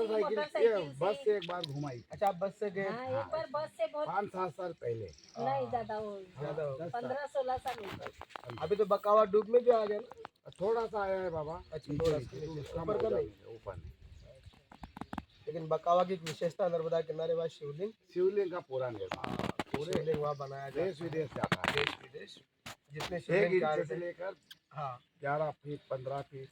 Motorcycle बस से एक बार घुमाई। अच्छा, आप बस से गए? हाँ, एक बार बस से बहुत 5-7 साल पहले। नहीं ज्यादा हो ज्यादा हो गया। 15-16 साल हो गए। अभी तो बकावा डूब में भी आ गया ना। थोड़ा सा आया है बाबा। अच्छा, थोड़ा सा नीचे, ऊपर का नहीं। ऊपर नहीं। लेकिन बकावा की एक विशेषता, नर्मदा किनारे वाला शिवलिंग, शिवलिंग का पूरा निर्माण पूरे शिवलिंग वहाँ बनाया जाता है। देश विदेश जाता है। देश विदेश जितने एक शिवलिंग इंच चार से लेकर हाँ। 11 फीट 15 फीट।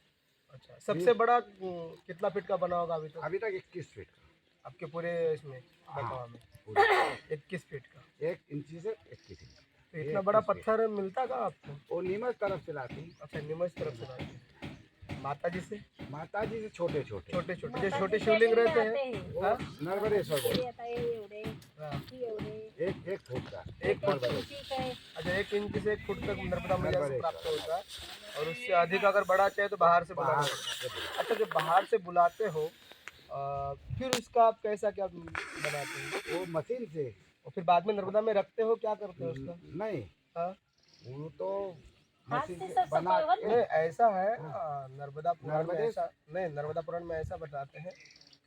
अच्छा, सबसे बड़ा कितना फीट का बना होगा अभी तक? अभी तक 21 फीट का आपके पूरे इसमें बकावा में पूरा 21 फीट का। 1 इंची से 21 इंच। तो इतना बड़ा पत्थर मिलता का आपको? वो नीमच तरफ से लाती। अच्छा, नीमच तरफ से लाते हैं। माता जी से? माता जी से छोटे छोटे छोटे छोटे जो छोटे शिवलिंग रहते हैं, हाँ? नर्मदेश्वर बोलते हैं। हाँ। एक फुट का। एक फुट अच्छा, 1 इंच से 1 फुट तक नर्मदा मैया से प्राप्त होता है। और उससे अधिक अगर बढ़ा चाहे तो बाहर से बुलाना पड़ता है। अच्छा, जब बाहर से बुलाते हो फिर उसका आप कैसा क्या बनाते हो? वो मशीन से। और फिर बाद में नर्मदा में रखते हो, क्या करते हो उसका? नहीं, हाँ? वो तो हाथ मशीन से से सब बना सफाई के। नहीं, ऐसा है नर्मदा पुराण में नर्मदे- ऐसा नहीं, नर्मदा पुराण में ऐसा बताते हैं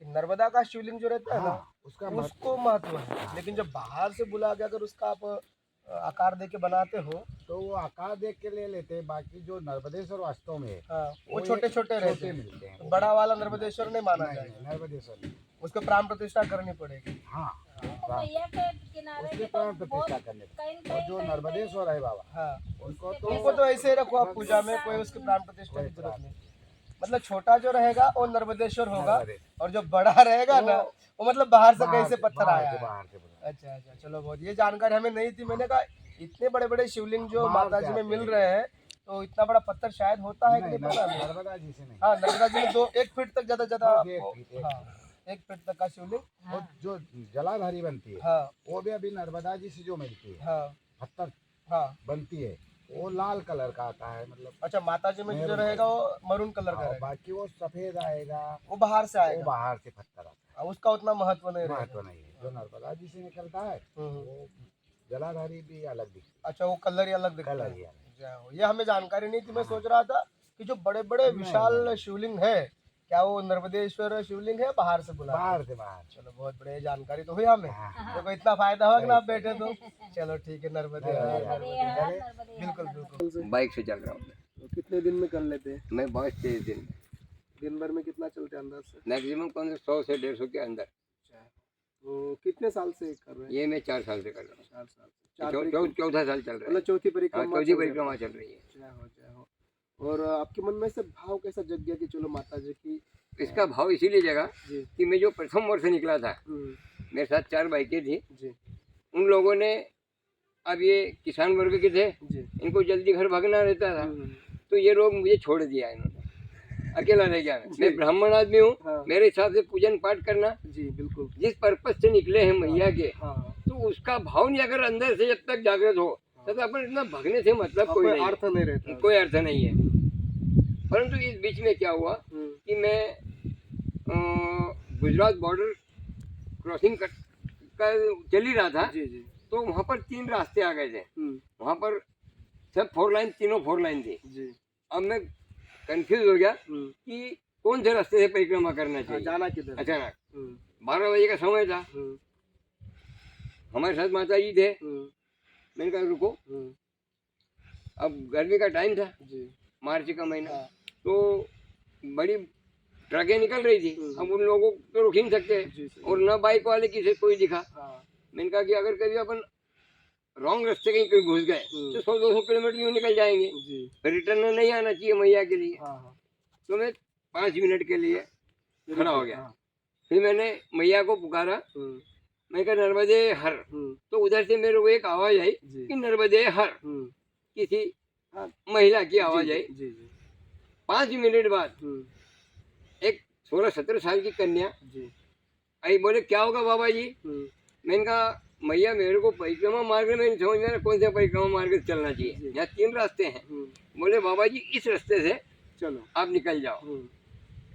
कि नर्मदा का शिवलिंग जो रहता है ना, हाँ, उसका उसको महत्व है। लेकिन जब बाहर से बुला के अगर उसका आप आकार दे के बनाते हो तो वो आकार देख के ले लेते हैं। बाकी जो नर्मदेश्वर वास्तव में है, हाँ, वो वो छोटे छोटे रहते छोटे हैं। मिलते हैं। तो बड़ा वाला नर्मदेश्वर नहीं माना नहीं, जाएगा, नर्मदेश्वर नहीं। उसको प्राण प्रतिष्ठा करनी पड़ेगी। हाँ, मैया के किनारे उसके के तो प्राण बहुत प्रतिष्ठा करने कहीं और कहीं जो नर्मदेश्वर है बाबा, हाँ, उनको उनको तो ऐसे ही रखो आप पूजा में, कोई उसकी प्राण प्रतिष्ठा की जरूरत नहीं। मतलब छोटा जो रहेगा वो नर्मदेश्वर होगा, और जो बड़ा रहेगा ना वो मतलब बाहर से कहीं से पत्थर आया है। बाहर से बना। अच्छा अच्छा, चलो बहुत, ये जानकारी हमें नहीं थी। मैंने कहा इतने बड़े बड़े शिवलिंग जो बाहर माता से जी में आते मिल हैं। रहे हैं, तो इतना बड़ा पत्थर शायद होता है कि नहीं, नहीं पता नहीं। नर्मदा जी से नहीं। हाँ, नर्मदा जी में 1 फीट तक ज्यादा ज्यादा बस आपको, 1 फीट, हाँ, 1 फीट तक का शिवलिंग। और जो जलाधारी बनती है, हाँ वो भी अभी नर्मदा जी से जो मिलती है, हाँ पत्थर हाँ। बनती है, वो लाल कलर का आता है। मतलब अच्छा, माता जी में जो रहेगा वो मरून कलर का और रहेगा, बाकी वो सफेद आएगा, वो बाहर से वो आएगा। बाहर से पत्थर आता है। अब उसका उतना महत्व नहीं रहेगा। महत्व नहीं है। जो नर्मदा जी से निकलता है हम्म। वो जलाधारी भी अलग दिखता अच्छा, वो कलर ही अलग दिखता कलर है। ही अलग। जय हो। ये हमें जानकारी नहीं थी। मैं सोच रहा था कि जो बड़े बड़े विशाल शिवलिंग है, क्या वो नर्मदेश्वर शिवलिंग है बाहर से बुला? बाहर से बाहर। चलो, बहुत बढ़िया जानकारी तो हुई हमें। हाँ। देखो इतना फायदा होगा ना आप बैठे तो। चलो ठीक है, नर्मदे बिल्कुल बिल्कुल। बाइक से चल रहा हूँ। तो कितने दिन में कर लेते हैं? मैं 22-23 दिन, दिन भर में कितना चलते हैं अंदर से? मैक्सिमम 100 से 150 के अंदर। तो कितने साल से कर रहे हैं? ये मैं 4 साल से कर रहा हूँ। 4 साल से। चौथा साल चल रहा है। मतलब चौथी हाँ, परिक्रमा। चौथी परिक्रमा चल रही है। जय हो जय हो। और आपके मन में से भाव कैसा जग गया कि चलो माता जी की? इसका भाव इसीलिए जगा जी कि मैं जो प्रथम वर्ष से निकला था, मेरे साथ 4 बाइकें थी। जी उन लोगों ने, अब ये किसान वर्ग के थे, जी। इनको जल्दी घर भागना रहता था, तो ये लोग मुझे छोड़ दिया इन्होंने, अकेला रह गया मैं ब्राह्मण आदमी हूँ। हाँ। मेरे हिसाब से पूजन पाठ करना, जी बिल्कुल। जिस पर्पज से निकले हैं मैया के, हाँ, तो उसका भाव नहीं अगर अंदर से जब तक जागृत हो तब तक अपन इतना भगने से मतलब कोई नहीं, अर्थ नहीं रहता। कोई अर्थ नहीं है। परंतु इस बीच में क्या हुआ कि मैं गुजरात बॉर्डर क्रॉसिंग कर चल ही रहा था, जी जी। तो वहाँ पर 3 रास्ते आ गए थे। हम्म। वहाँ पर सब 4 लाइन, तीनों 4 लाइन थी। जी। अब मैं कंफ्यूज हो गया कि कौन से रास्ते से परिक्रमा करना चाहिए, जाना किधर? अचानक 12 बजे का समय था, हमारे साथ माता जी थे। मैंने कहा रुको, अब गर्मी का टाइम था, मार्च का महीना, तो बड़ी ट्रकें निकल रही थी। अब उन लोगों को तो रोक ही नहीं सकते, और न बाइक वाले किसी कोई दिखा। मैंने कहा कि अगर कभी अपन रॉन्ग रास्ते कहीं घुस गए तो 100-200 किलोमीटर यूँ निकल जाएंगे, रिटर्न नहीं आना चाहिए मैया के लिए। तो मैं 5 मिनट के लिए खड़ा हो गया। फिर मैंने मैया को पुकारा, मैं कहा नर्मदे हर। तो उधर से मेरे को एक आवाज आई कि नर्मदे हर, किसी महिला की आवाज आई। 5 मिनट बाद एक 16-17 साल की कन्या आई, बोले क्या होगा बाबा जी? मैंने कहा मैया मेरे को परिक्रमा मार्ग में नहीं समझ में आ रहा, कौन सा परिक्रमा मार्ग से चलना चाहिए, यहाँ 3 रास्ते हैं। बोले बाबा जी इस रास्ते से चलो, आप निकल जाओ।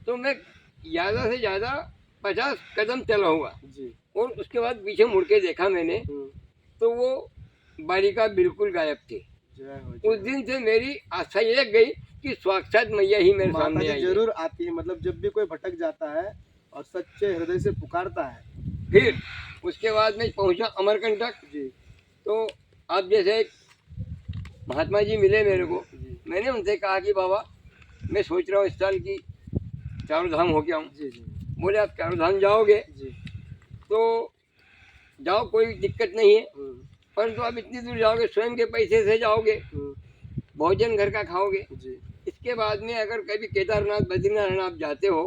तो मैं ज़्यादा से ज़्यादा 50 कदम चला हुआ, और उसके बाद पीछे मुड़ के देखा मैंने, तो वो बालिका बिल्कुल गायब थी। उस दिन से मेरी आस्था ये गई कि साक्षात मैया ही मेरे सामने आई। जरूर आती है, मतलब जब भी कोई भटक जाता है और सच्चे हृदय से पुकारता है। फिर उसके बाद में पहुंचा अमरकंटक। जी तो अब जैसे एक महात्मा जी मिले मेरे को, जी मैंने उनसे कहा कि बाबा मैं सोच रहा हूँ इस साल की चारों धाम हो गया हूँ। जी जी बोले आप चारों धाम जाओगे जी। तो जाओ, कोई दिक्कत नहीं है, परंतु आप इतनी दूर जाओगे स्वयं के पैसे से जाओगे, भोजन घर का खाओगे। जी इसके बाद में अगर कभी केदारनाथ बद्रीनाथ आप जाते हो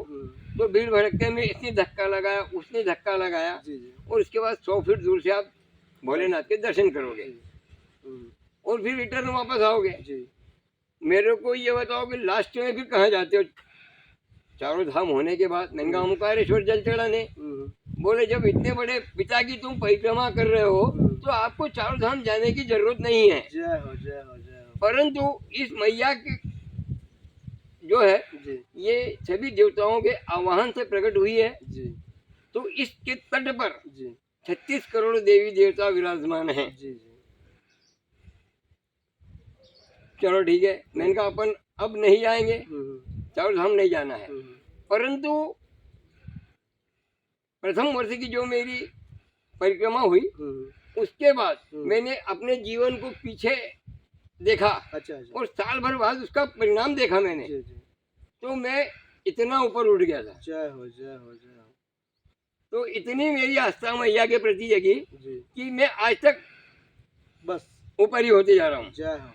तो भीड़ भड़के में इसने धक्का लगाया उसने धक्का लगाया, जी जी और उसके बाद 100 फीट दूर से आप भोलेनाथ के दर्शन करोगे और फिर रिटर्न वापस आओगे। जी। मेरे को ये बताओ कि लास्ट में फिर कहाँ जाते हो चारों धाम होने के बाद? मैंने कहा ओंकारेश्वर जल चढ़ाने। बोले जब इतने बड़े पिता की तुम परिक्रमा कर रहे हो तो आपको चारों धाम जाने की जरूरत नहीं है। जय हो जय हो जय हो। परंतु इस मैया के जो है जी ये सभी देवताओं के आवाहन से प्रकट हुई है। जी तो इसके तट पर जी 36 करोड़ देवी देवता विराजमान हैं। जी जी। चलो ठीक है, मैंने कहा अपन अब नहीं जाएंगे, चारों धाम नहीं जाना है। परंतु प्रथम वर्ष की जो मेरी परिक्रमा हुई उसके बाद मैंने अपने जीवन को पीछे देखा। अच्छा अच्छा। और साल भर बाद उसका परिणाम देखा मैंने। जी जी। तो मैं इतना ऊपर उठ गया था। जय हो जय हो जय हो। तो इतनी मेरी आस्था मैया के प्रति जगी जी कि मैं आज तक बस ऊपर ही होते जा रहा हूँ। जय हो,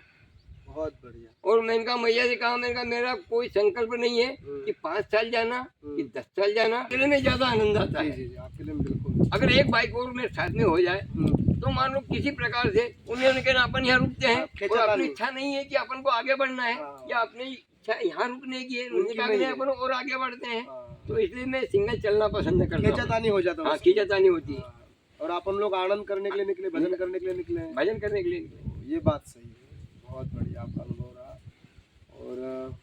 बहुत बढ़िया। और मैंने कहा मैया से कहा, मैंने कहा मेरा कोई संकल्प नहीं है कि 5 साल जाना कि 10 साल जाना। अकेले में ज्यादा आनंद आता जी है। जी जी, आपके लिए बिल्कुल। अगर एक बाइक और मेरे साथ में हो जाए तो मान लो किसी प्रकार से उन्होंने कहना अपन यहाँ रुकते हैं और अपनी इच्छा नहीं है कि अपन को आगे बढ़ना है या अपनी इच्छा यहाँ रुकने की है, उन्होंने कहा कि अपन और आगे बढ़ते हैं। तो इसलिए मैं सिंगल चलना पसंद करता हूँ। खींचतानी हो जाता हाँ, खींचतानी होती है। और अपन लोग आनंद करने के लिए निकले, भजन करने के लिए निकले हैं। भजन करने के लिए। ये बात सही है, बहुत बढ़िया आपका अनुभव रहा। और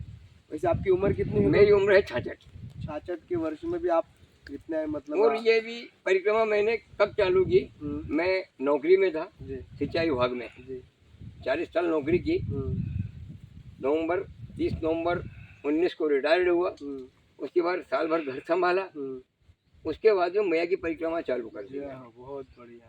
वैसे आपकी उम्र कितनी है? मेरी उम्र है 66। 66 के वर्ष में भी आप कितने मतलब? और ये भी परिक्रमा मैंने कब चालू की? मैं नौकरी में था जी सिंचाई विभाग में, जी 40 साल नौकरी की। 30 नवंबर 19 को रिटायर्ड हुआ। उसके बाद साल भर घर संभाला। उसके बाद जो मैया की परिक्रमा चालू कर दी। बहुत बढ़िया।